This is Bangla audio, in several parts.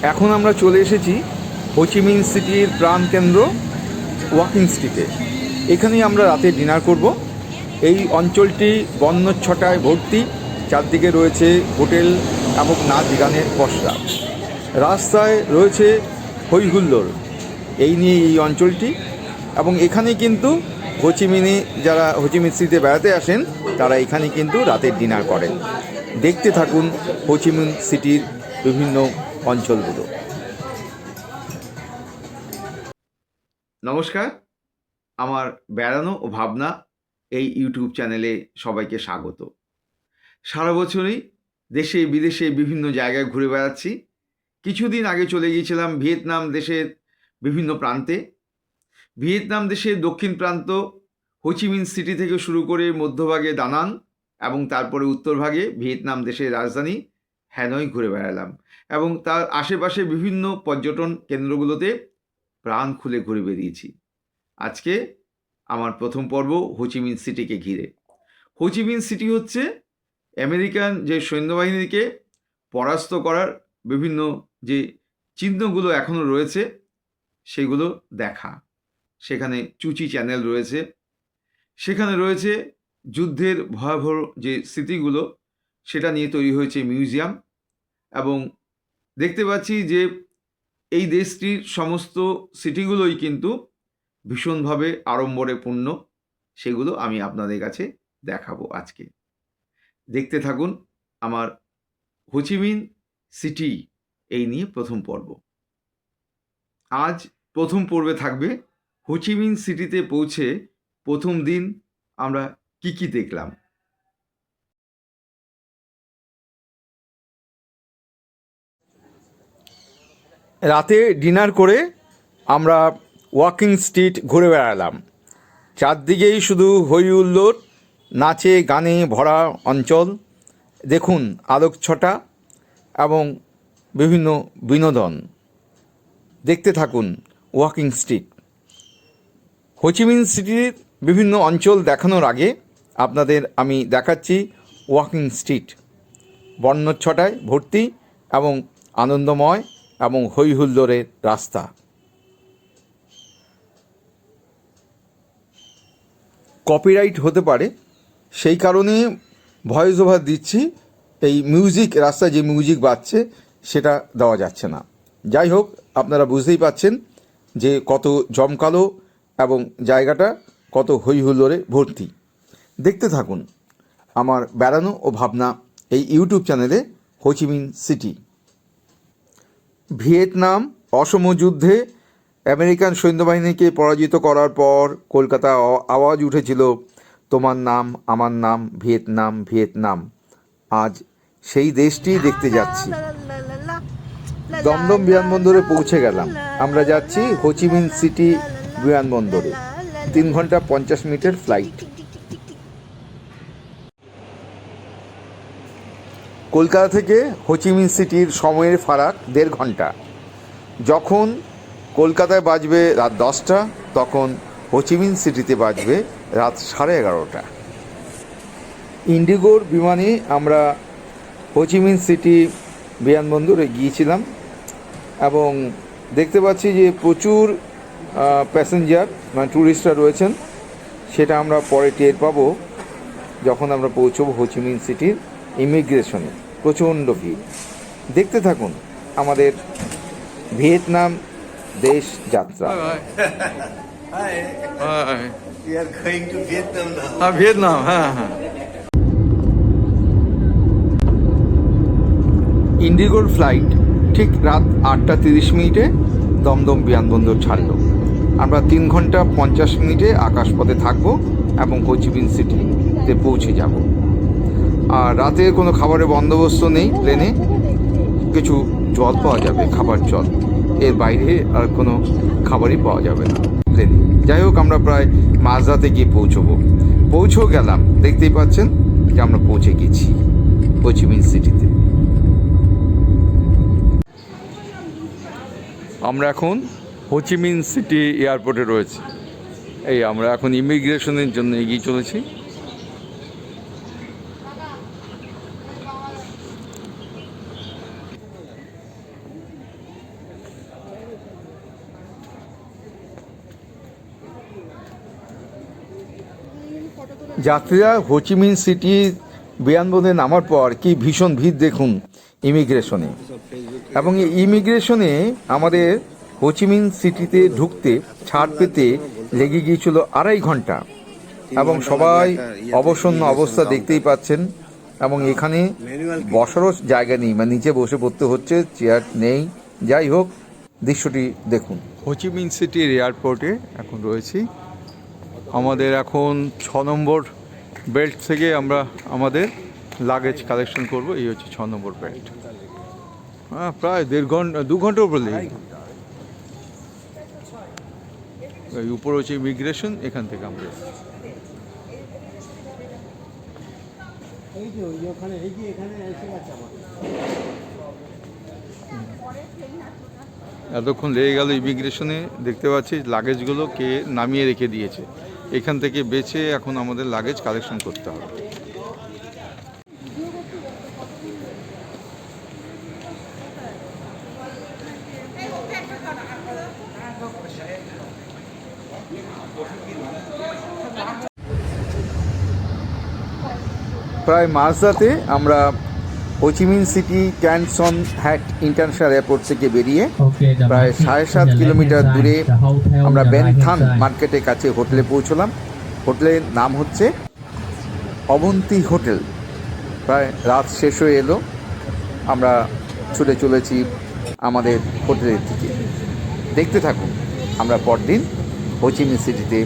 এখন আমরা চলে এসেছি হোচিমিন সিটির প্রাণকেন্দ্র ওয়াকিং স্ট্রিটে। এখানেই আমরা রাতে ডিনার করব। এই অঞ্চলটি বর্ণচ্ছটায় ভর্তি, চারদিকে রয়েছে হোটেল এবং নাচ গানের পসরা, রাস্তায় রয়েছে হইহুল্লোড়। এই নিয়ে এই অঞ্চলটি, এবং এখানে কিন্তু হোচিমিনে যারা হোচিমিন সিটিতে বেড়াতে আসেন তারা এখানে কিন্তু রাতের ডিনার করেন। দেখতে থাকুন হোচিমিন সিটির বিভিন্ন অঞ্চলগুলো। নমস্কার, আমার বেড়ানো ও ভাবনা এই ইউটিউব চ্যানেলে সবাইকে স্বাগত। সারা বছরই দেশে বিদেশে বিভিন্ন জায়গায় ঘুরে বেড়াচ্ছি। কিছুদিন আগে চলে গিয়েছিলাম ভিয়েতনাম দেশের বিভিন্ন প্রান্তে। ভিয়েতনাম দেশের দক্ষিণ প্রান্ত হোচিমিন সিটি থেকে শুরু করে মধ্যভাগে দানাং এবং তারপরে উত্তরভাগে ভিয়েতনাম দেশের রাজধানী হ্যানয় ঘুরে বেড়ালাম, এবং তার আশেপাশে বিভিন্ন পর্যটন কেন্দ্রগুলোতে প্রাণ খুলে ঘুরে বেরিয়েছি। আজকে আমার প্রথম পর্ব হোচিমিন সিটিকে ঘিরে। হোচিমিন সিটি হচ্ছে আমেরিকান যে সৈন্যবাহিনীকে পরাস্ত করার বিভিন্ন যে চিহ্নগুলো এখনও রয়েছে সেগুলো দেখা। সেখানে চুচি চ্যানেল রয়েছে, সেখানে রয়েছে যুদ্ধের ভয়াবহ যে স্মৃতিগুলো, সেটা নিয়ে তৈরি হয়েছে মিউজিয়াম। এবং দেখতে পাচ্ছি যে এই দেশটির সমস্ত সিটিগুলোই কিন্তু ভীষণভাবে আড়ম্বরে পূর্ণ। সেগুলো আমি আপনাদের কাছে দেখাবো আজকে। দেখতে থাকুন আমার হোচিমিন সিটি এই নিয়ে প্রথম পর্ব। আজ প্রথম পর্বে থাকবে হোচিমিন সিটিতে পৌঁছে প্রথম দিন আমরা কি দেখলাম। রাতে ডিনার করে আমরা ওয়াকিং স্ট্রিট ঘুরে বেড়ালাম। চারদিকেই শুধু হই হুল্লোড়, নাচে গানে ভরা অঞ্চল। দেখুন আলোকছটা এবং বিভিন্ন বিনোদন। দেখতে থাকুন ওয়াকিং স্ট্রিট। হোচিমিন সিটির বিভিন্ন অঞ্চল দেখানোর আগে আপনাদের আমি দেখাচ্ছি ওয়াকিং স্ট্রিট। বর্ণচ্ছটায় ভর্তি এবং আনন্দময় এবং হই হুল্লোড়ের রাস্তা। কপিরাইট হতে পারে, সেই কারণে ভয়েস ওভার দিচ্ছি। এই মিউজিক, রাস্তায় যে মিউজিক বাজছে সেটা দেওয়া যাচ্ছে না। যাই হোক, আপনারা বুঝতেই পাচ্ছেন যে কত জমকালো এবং জায়গাটা কত হই হুল্লোড়ে ভর্তি। দেখতে থাকুন আমার বেড়ানো ও ভাবনা এই ইউটিউব চ্যানেলে হোচিমিন সিটি। ভিয়েতনাম অসম যুদ্ধে আমেরিকান সৈন্যবাহিনীকে পরাজিত করার পর কলকাতা আওয়াজ উঠেছিল, তোমার নাম আমার নাম ভিয়েতনাম ভিয়েতনাম। আজ সেই দেশটি দেখতে যাচ্ছি। দমদম বিমানবন্দরে পৌঁছে গেলাম। আমরা যাচ্ছি হোচিমিন সিটি বিমানবন্দরে। 3 ঘন্টা 50 মিনিটের ফ্লাইট। কলকাতা থেকে হোচিমিন সিটির সময়ের ফারাক 1.5 ঘন্টা। যখন কলকাতায় বাজবে রাত 10টা, তখন হোচিমিন সিটিতে বাজবে রাত 11:30। ইন্ডিগোর বিমানে আমরা হোচিমিন সিটি বিমানবন্দরে গিয়েছিলাম, এবং দেখতে পাচ্ছি যে প্রচুর প্যাসেঞ্জার মানে ট্যুরিস্টরা রয়েছেন। সেটা আমরা পরে টের পাবো যখন আমরা পৌঁছবো হোচিমিন সিটির ইমিগ্রেশনে। প্রচণ্ড ভিড়। দেখতে থাকুন আমাদের ভিয়েতনাম দেশ যাত্রা। ভিয়েতনাম, হ্যাঁ। ইন্ডিগোর ফ্লাইট ঠিক রাত 8:30 দমদম বিমানবন্দর ছাড়ল। আমরা 3 ঘন্টা 50 মিনিটে আকাশপথে থাকব এবং হোচিমিন সিটিতে পৌঁছে যাব। আর রাতে কোনো খাবারের বন্দোবস্ত নেই প্লেনে। কিছু জল পাওয়া যাবে, খাবার জল, এর বাইরে আর কোনো খাবারই পাওয়া যাবে না প্লেনে। যাই হোক, আমরা প্রায় মাঝরাতে গিয়ে পৌঁছেও গেলাম। দেখতেই পাচ্ছেন যে আমরা পৌঁছে গেছি হোচিমিন সিটিতে। আমরা এখন হোচিমিন সিটি এয়ারপোর্টে রয়েছি। এই আমরা এখন ইমিগ্রেশনের জন্য এগিয়ে চলেছি। যাত্রীরা হোচিমিন সিটি বিমানবন্দরে নামার পর কি ভীষণ ভিড় দেখুন ইমিগ্রেশনে। এবং এই ইমিগ্রেশনে আমাদের হোচিমিন সিটিতে ঢুকতে ছাড় পেতে লেগে গিয়েছিল 2.5 ঘন্টা। এবং সবাই অবসন্ন অবস্থা দেখতেই পাচ্ছেন। এবং এখানে বসারও জায়গা নেই, মানে নিচে বসে পড়তে হচ্ছে, চেয়ার নেই। যাই হোক, দৃশ্যটি দেখুন। হোচিমিন সিটির এয়ারপোর্টে এখন রয়েছি। আমাদের এখন 6 নম্বর বেল্ট থেকে আমরা আমাদের লাগেজ কালেকশন করব। এই হচ্ছে 6 নম্বর বেল্ট। হ্যাঁ, প্রায় 2 ঘন্টার উপর লেগে। এই উপর হচ্ছে ইমিগ্রেশন, এখান থেকে আমরা এতক্ষণ লেগে গেল ইমিগ্রেশনে। দেখতে পাচ্ছি লাগেজগুলো কে নামিয়ে রেখে দিয়েছে। এখান থেকে বেছে এখন আমাদের লাগেজ কালেকশন করতে হবে। প্রায় মাঝরাতে আমরা হোচিমিন সিটি ক্যানসন হ্যাট ইন্টারন্যাশনাল এয়ারপোর্ট থেকে বেরিয়ে প্রায় 7.5 কিলোমিটার দূরে আমরা বেনথান মার্কেটের কাছে হোটেলে পৌঁছলাম। হোটেলের নাম হচ্ছে অবন্তী হোটেল। প্রায় রাত শেষ হয়ে এলো, আমরা ছুটে চলেছি আমাদের হোটেলের দিকে। দেখতে থাকুন আমরা পরদিন হোচিমিন সিটিতে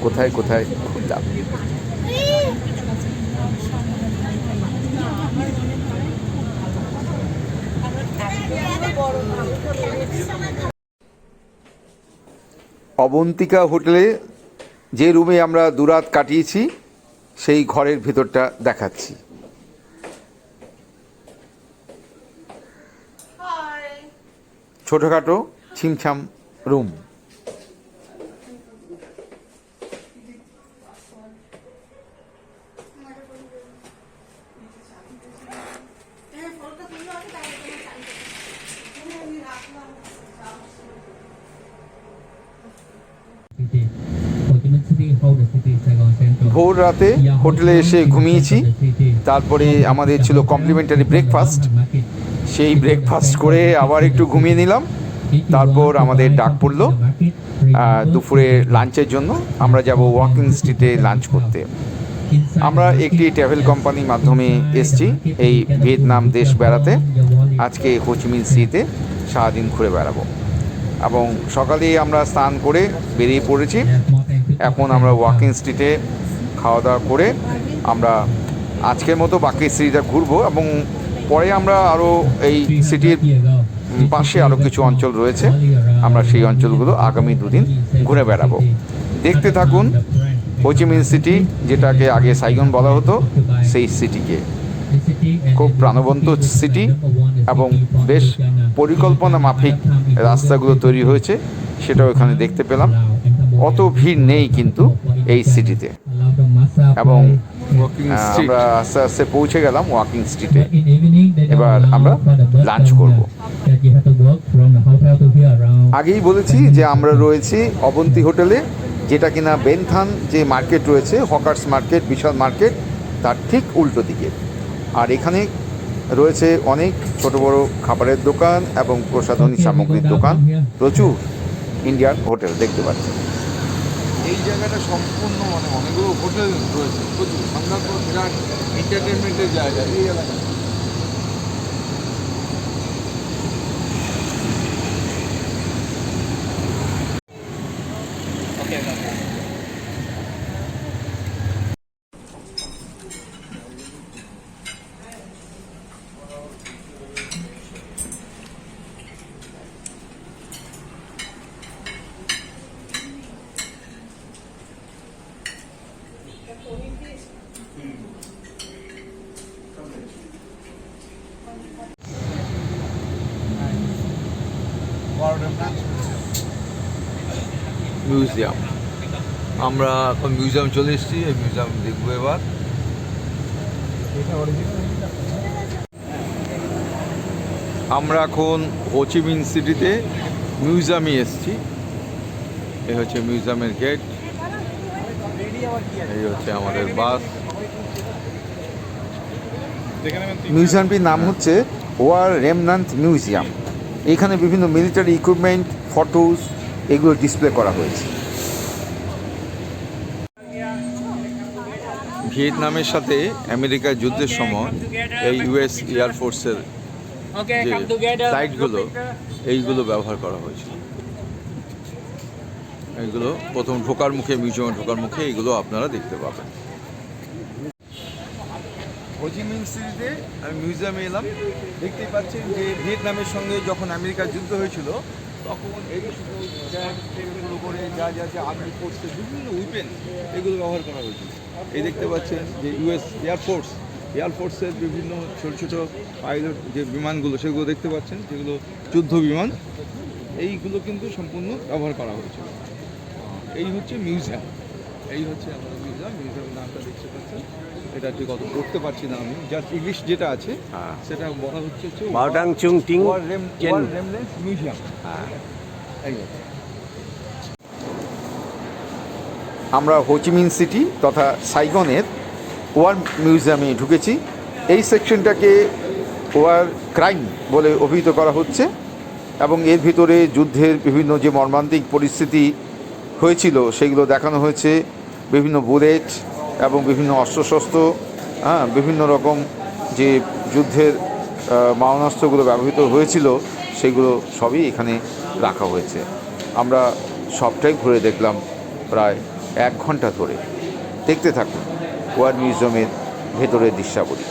কোথায় কোথায় ঘুরলাম। অবন্তিকা হোটেলে যে রুমে আমরা দুরাত কাটিয়েছি সেই ঘরের ভেতরটা দেখাচ্ছি। ছোটোখাটো ছিমছাম রুম। ভোর রাতে হোটেলে এসে ঘুমিয়েছি। তারপরে আমাদের ছিল কমপ্লিমেন্টারি ব্রেকফাস্ট। সেই ব্রেকফাস্ট করে আবার একটু ঘুমিয়ে নিলাম। তারপর আমাদের ডাক পড়লো দুপুরে লাঞ্চের জন্য। আমরা যাব ওয়াকিং স্ট্রিটে লাঞ্চ করতে। আমরা একটি ট্রাভেল কোম্পানির মাধ্যমে এসছি এই ভিয়েতনাম দেশ বেড়াতে। আজকে হোচিমিন সিটিতে সারাদিন ঘুরে বেড়াবো। এবং সকালে আমরা স্নান করে বেরিয়ে পড়েছি। এখন আমরা ওয়াকিং স্ট্রিটে খাওয়া দাওয়া করে আমরা আজকের মতো বাকি সিটিটা ঘুরবো। এবং পরে আমরা আরও এই সিটির পাশে আরও কিছু অঞ্চল রয়েছে, আমরা সেই অঞ্চলগুলো আগামী 2 দিন ঘুরে বেড়াবো। দেখতে থাকুন হোচিমিন সিটি, যেটাকে আগে সাইগন বলা হতো, সেই সিটিকে। খুব প্রাণবন্ত সিটি এবং বেশ পরিকল্পনা মাফিক রাস্তাগুলো তৈরি হয়েছে, সেটাও এখানে দেখতে পেলাম। অত ভিড় নেই কিন্তু এই সিটিতে। এবং আমরা আস্তে আস্তে পৌঁছে গেলাম ওয়াকিং স্ট্রিটে। এবার আমরা লাঞ্চ করব। আগেই বলেছি যে আমরা রয়েছি অবন্তী হোটেলে, যেটা কিনা বেনথান যে মার্কেট রয়েছে, হকার্স মার্কেট, বিশাল মার্কেট, তার ঠিক উল্টো দিকে। আর এখানে রয়েছে অনেক ছোট বড় খাবারের দোকান এবং প্রসাধনী সামগ্রীর দোকান, প্রচুর ইন্ডিয়ান হোটেল দেখতে পাচ্ছি। এই জায়গাটা সম্পূর্ণ মানে অনেকগুলো হোটেল রয়েছে, প্রচুর সাংঘাতিক বিরাট এন্টারটেনমেন্টের জায়গা এই এলাকা। মিউজিয়াম, আমরা এখন মিউজিয়াম চলে এসেছি। এই মিউজিয়াম দেখবো এবার। আমরা এখন হোচিমিন সিটিতে মিউজিয়ামে এসেছি। এই হচ্ছে মিউজিয়ামের গেট। এই হচ্ছে আমাদের বাস। মিউজিয়ামটির নাম হচ্ছে ওয়ার রেমনান্ট মিউজিয়াম। এখানে বিভিন্ন মিলিটারি ইকুইপমেন্ট, ফটোস এগুলো ডিসপ্লে করা হয়েছে। ভিয়েতনামের সাথে আমেরিকার যুদ্ধের সময় এই ইউএস এয়ারফোর্সের যে ফ্লাইটগুলো এইগুলো ব্যবহার করা হয়েছিল। এইগুলো প্রথম ঢোকার মুখে, মিউজিয়ামে ঢোকার মুখে এইগুলো আপনারা দেখতে পাবেন। হোচিমিন সিটিতে আমি মিউজিয়ামে এলাম। দেখতেই পাচ্ছেন যে ভিয়েতনামের সঙ্গে যখন আমেরিকার যুদ্ধ হয়েছিল তখন এই শুধু ট্যাঙ্ক থেকে শুরু করে যা যা যা আর্মি ফোর্সের বিভিন্ন উইপেন এগুলো ব্যবহার করা হয়েছিল। এই দেখতে পাচ্ছেন যে ইউএস এয়ারফোর্সের বিভিন্ন ছোটো ছোটো পাইলট যে বিমানগুলো সেগুলো দেখতে পাচ্ছেন, যেগুলো যুদ্ধ বিমান, এইগুলো কিন্তু সম্পূর্ণ ব্যবহার করা হয়েছিল। এই হচ্ছে মিউজিয়াম, এই হচ্ছে আমাদের মিউজিয়ামের নামটা দেখতে পাচ্ছেন। এটা ঠিক অত পড়তে পারছি না আমি, জাস্ট ইংলিশ যেটা আছে সেটা বলা হচ্ছে বাওডাং চুং টিং রেমনেন্স মিউজিয়াম। এই আমরা হোচিমিন সিটি তথা সাইগনের ওয়ার মিউজিয়ামে ঢুকেছি। এই সেকশনটাকে ওয়ার ক্রাইম বলে অভিহিত করা হচ্ছে এবং এর ভিতরে যুদ্ধের বিভিন্ন যে মর্মান্তিক পরিস্থিতি হয়েছিল সেগুলো দেখানো হয়েছে। বিভিন্ন বুলেট এবং বিভিন্ন অস্ত্রশস্ত্র, বিভিন্ন রকম যে যুদ্ধের মারণাস্ত্রগুলো ব্যবহৃত হয়েছিল সেগুলো সবই এখানে রাখা হয়েছে। আমরা সবটাই ঘুরে দেখলাম প্রায় 1 ঘন্টা ধরে। দেখতে থাকুন ওয়ার মিউজিয়ামের ভেতরের দৃশ্যাবলী।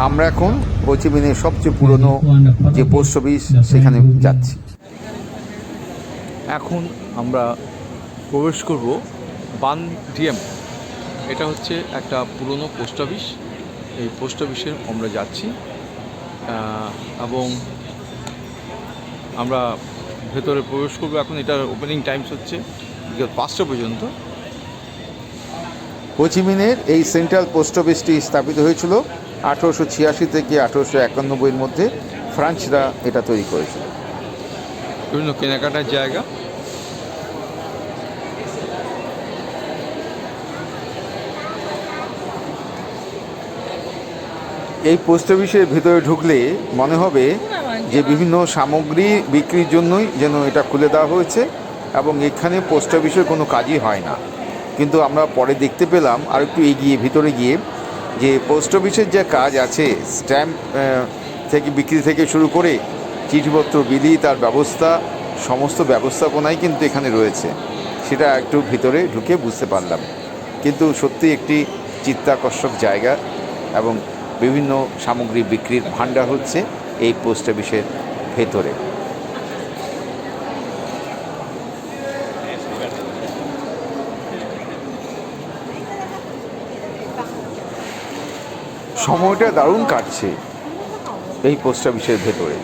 আমরা এখন হোচিমিনের সবচেয়ে পুরনো যে পোস্ট অফিস সেখানে যাচ্ছি। এখন আমরা প্রবেশ করব বান ডিএম। এটা হচ্ছে একটা পুরনো পোস্ট অফিস। এই পোস্ট অফিসে আমরা যাচ্ছি এবং আমরা ভেতরে প্রবেশ করব। এখন এটার ওপেনিং টাইমস হচ্ছে বিকেল 5টা পর্যন্ত। হোচিমিনের এই সেন্ট্রাল পোস্ট অফিসটি স্থাপিত হয়েছিল 1886 থেকে 1891-এর মধ্যে। ফ্রান্সরা এটা তৈরি করেছিল। বিভিন্ন কেনাকাটার জায়গা। এই পোস্ট অফিসের ভিতরে ঢুকলে মনে হবে যে বিভিন্ন সামগ্রী বিক্রির জন্যই যেন এটা খুলে দেওয়া হয়েছে এবং এখানে পোস্ট অফিসের কোনো কাজই হয় না। কিন্তু আমরা পরে দেখতে পেলাম আর একটু এগিয়ে ভিতরে গিয়ে যে পোস্ট অফিসের যে কাজ আছে, স্ট্যাম্প থেকে বিক্রি থেকে শুরু করে চিঠিপত্র বিলি, তার ব্যবস্থা, সমস্ত ব্যবস্থাপনাই কিন্তু এখানে রয়েছে। সেটা একটু ভিতরে ঢুকে বুঝতে পারলাম। কিন্তু সত্যি একটি চিত্তাকর্ষক জায়গা এবং বিভিন্ন সামগ্রী বিক্রির ভাণ্ডার হচ্ছে এই পোস্ট অফিসের ভেতরে। সময়টা দারুণ কাটছে এই পোস্ট অফিসের ভেতরে।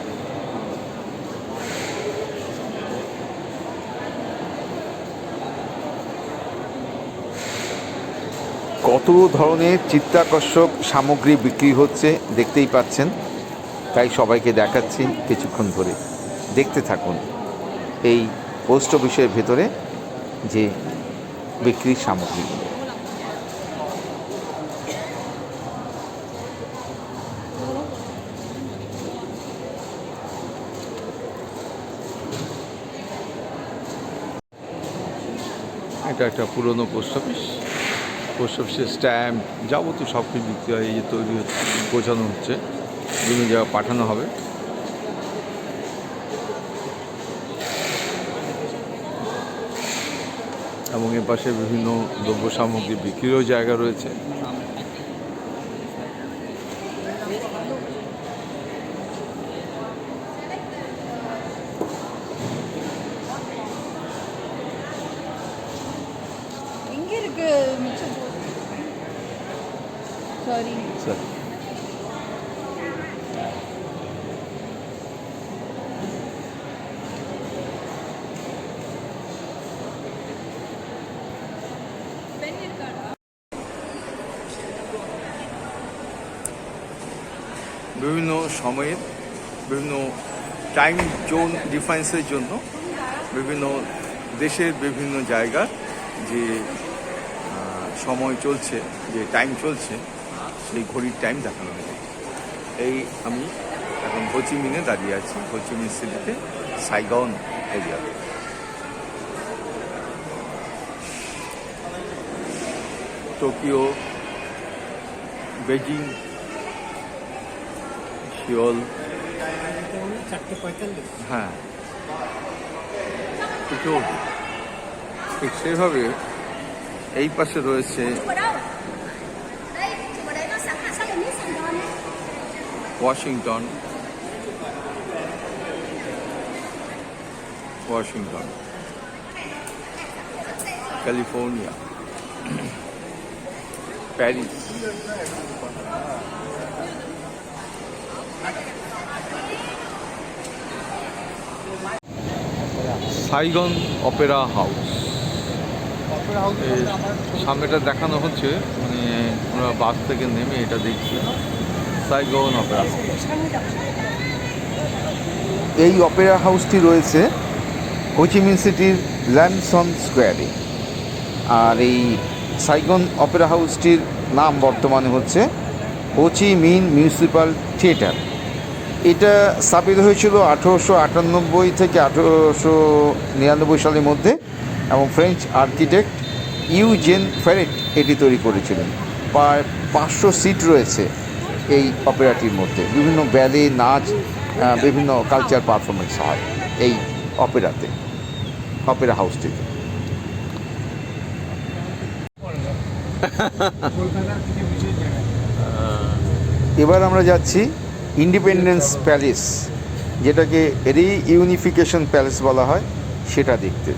কত ধরনের চিত্তাকর্ষক সামগ্রী বিক্রি হচ্ছে দেখতেই পাচ্ছেন, তাই সবাইকে দেখাচ্ছি কিছুক্ষণ ধরে। দেখতে থাকুন এই পোস্ট অফিসের ভেতরে যে বিক্রির সামগ্রীগুলো। এটা একটা পুরনো পোস্ট অফিস। পোস্ট অফিসের স্ট্যাম্প যাবতীয় সব কিছু বিক্রি হয়, এই যে তৈরি হচ্ছে, গোছানো হচ্ছে, বিভিন্ন জায়গায় পাঠানো হবে। এবং এর পাশে বিভিন্ন দ্রব্য সামগ্রী বিক্রিরও জায়গা রয়েছে। எங்கே இருக்கு மிச்சம்? சாரி. স্যার, பென் இருக்காடா? বিভিন্ন সময়ের বিভিন্ন টাইম জোন ডিফারেন্সের জন্য বিভিন্ন দেশের বিভিন্ন জায়গার যে সময় চলছে, যে টাইম চলছে, সেই ঘড়ির টাইম দেখানো হয়। এই আমি এখন হোচিমিনে দাঁড়িয়ে আছি, হোচিমিন সিটিতে, সাইগন এরিয়াতে। টোকিও, বেজিং, সিওল, হ্যাঁ, টোকিও। ঠিক সেভাবে এই পাশে রয়েছে Washington, California, Paris, Saigon Opera house. এই সামনেটা দেখানো হচ্ছে, মানে আমরা বাস থেকে নেমে এটা দেখছি, সাইগন অপেরা হাউস। এই অপেরা হাউসটি রয়েছে হোচিমিন সিটির ল্যানসন স্কোয়ারে। আর এই সাইগন অপেরা হাউসটির নাম বর্তমানে হচ্ছে হোচিমিন মিউনিসিপ্যাল থিয়েটার। এটা স্থাপিত হয়েছিল 1898 থেকে 1899 সালের মধ্যে, এবং ফ্রেঞ্চ আর্কিটেক্ট ইউজেন ফেরেট এটি তৈরি করেছিলেন। প্রায় 500 সিট রয়েছে এই অপেরাটির মধ্যে। বিভিন্ন ব্যালে, নাচ, বিভিন্ন কালচার পারফরমেন্স হয় এই অপেরাতে, অপেরা হাউসটিতে। এবার আমরা যাচ্ছি ইন্ডিপেন্ডেন্স প্যালেস, যেটাকে রিইউনিফিকেশন প্যালেস বলা হয়, সেটা দেখতে।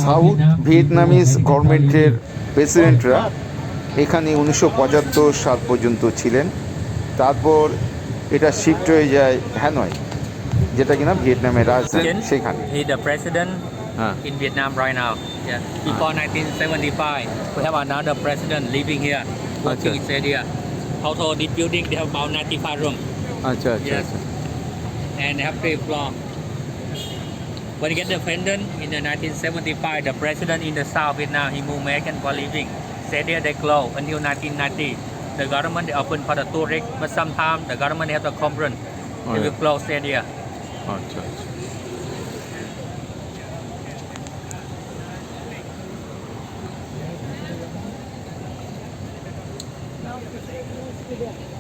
সাউথ ভিয়েতনামিজ গভর্নমেন্টের প্রেসিডেন্টরা এখানে 1975 সাল পর্যন্ত ছিলেন। তারপর এটা শিফট হয়ে যায় হ্যানয়, যেটা কিনা ভিয়েতনামের রাজধানী, সেখানে। He the president in Vietnam right now. Yeah. Before 1975, we have another president living here, working in area. Total this building they have about 95 rooms. আচ্ছা আচ্ছা Yes. আচ্ছা। And they have 3 floors. When you get the president in the 1975, the president in the South Vietnam, he moved American for living. Stay there, they closed until 1990. The government they open for the tourists, but sometimes the government have the conference. They will close stay there. আচ্ছা আচ্ছা।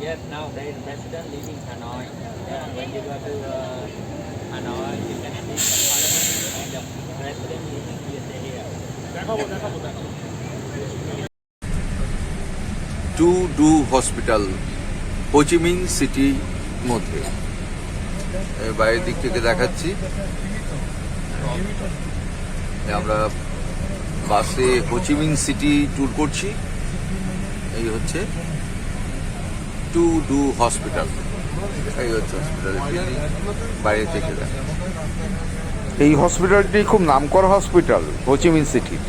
Yes, now there is president living in Hanoi. Yeah, when you go to Hanoi, you can see the parliament and the president living here, stay here. To do hospital, Ho Chi Minh সিটির মধ্যে। বাইরের দিক থেকে দেখাচ্ছি, আমরা বাসে হোচিমিন সিটি ট্যুর করছি। এই হচ্ছে টু ডু হসপিটাল। এই হচ্ছে হসপিটালের বিল্ডিং, বাইরে থেকে দেখা। এই হসপিটালটি খুব নামকরা হসপিটাল হোচিমিন সিটির।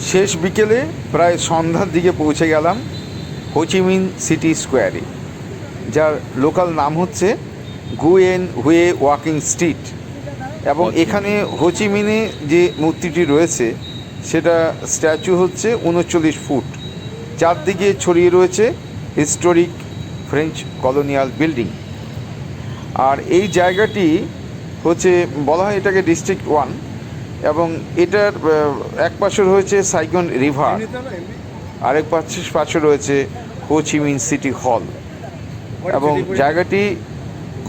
শেষ বিকেলে প্রায় সন্ধ্যার দিকে পৌঁছে গেলাম হোচিমিন সিটি স্কোয়ারে, যার লোকাল নাম হচ্ছে গুয়েন হুয়ে ওয়াকিং স্ট্রিট। এবং এখানে হোচিমিনে যে মূর্তিটি রয়েছে সেটা স্ট্যাচু হচ্ছে 39 ফুট, চারদিকে ছড়িয়ে রয়েছে হিস্টোরিক ফ্রেঞ্চ কলোনিয়াল বিল্ডিং। আর এই জায়গাটি হচ্ছে বলা হয় এটাকে ডিস্ট্রিক্ট 1, এবং এটার এক পাশে রয়েছে সাইগন রিভার, আরেক পাশে রয়েছে হোচিমিন সিটি হল। এবং জায়গাটি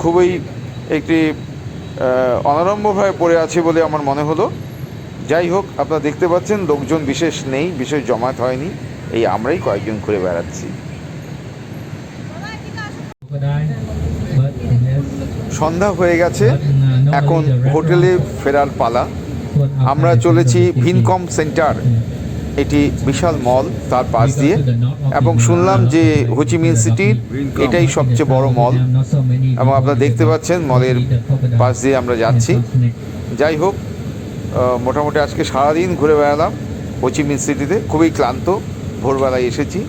খুবই একটি অনারম্ভভাবে পড়ে আছে বলে আমার মনে হলো। যাই হোক, আপনারা দেখতে পাচ্ছেন লোকজন বিশেষ নেই, বিশেষ জমায়েত হয়নি, এই আমরাই কয়েকজন ঘুরে বেড়াচ্ছি। সন্ধ্যা হয়ে গেছে, এখন হোটেলে ফেরার পালা। আমরা চলেছি ভিনকম সেন্টার, এটি বিশাল মল, তার পাশ দিয়ে। এবং শুনলাম যে হোচিমিন সিটির এটাই সবচেয়ে বড় মল, এবং আপনারা দেখতে পাচ্ছেন মলের পাশ দিয়ে আমরা যাচ্ছি। যাই হোক, মোটামুটি আজকে সারাদিন ঘুরে বেড়ালাম হোচিমিন সিটিতে, খুবই ক্লান্ত, ভোরবেলায় এসেছি।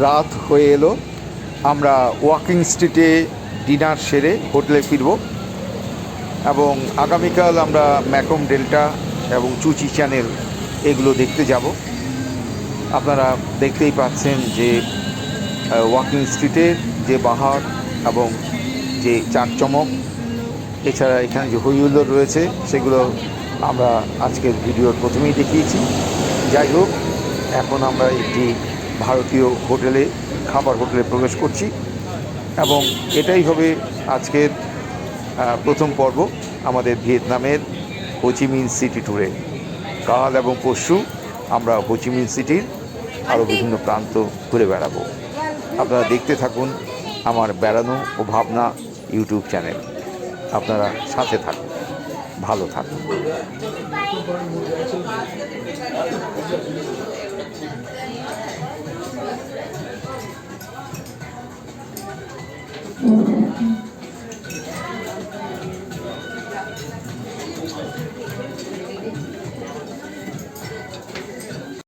রাত হয়ে এলো, আমরা ওয়াকিং স্ট্রিটে ডিনার সেরে হোটেলে ফিরব, এবং আগামীকাল আমরা ম্যাকম ডেল্টা এবং চুচি চ্যানেল এগুলো দেখতে যাব। আপনারা দেখতেই পাচ্ছেন যে ওয়াকিং স্ট্রিটের যে বাহার এবং যে চাকচমক, এছাড়া এখানে যে হইহুল্লোড় রয়েছে সেগুলো আমরা আজকের ভিডিওর প্রথমেই দেখিয়েছি। যাই হোক, এখন আমরা একটি ভারতীয় হোটেলে, খাবার হোটেলে প্রবেশ করছি, এবং এটাই হবে আজকের প্রথম পর্ব আমাদের ভিয়েতনামের হোচিমিন সিটি ট্যুরে। কাল এবং পরশু আমরা হোচিমিন সিটির আরও বিভিন্ন প্রান্ত ঘুরে বেড়াবো। আপনারা দেখতে থাকুন আমার বেড়ানো ও ভাবনা ইউটিউব চ্যানেল। আপনারা সাথে থাকুন, ভালো থাকুন।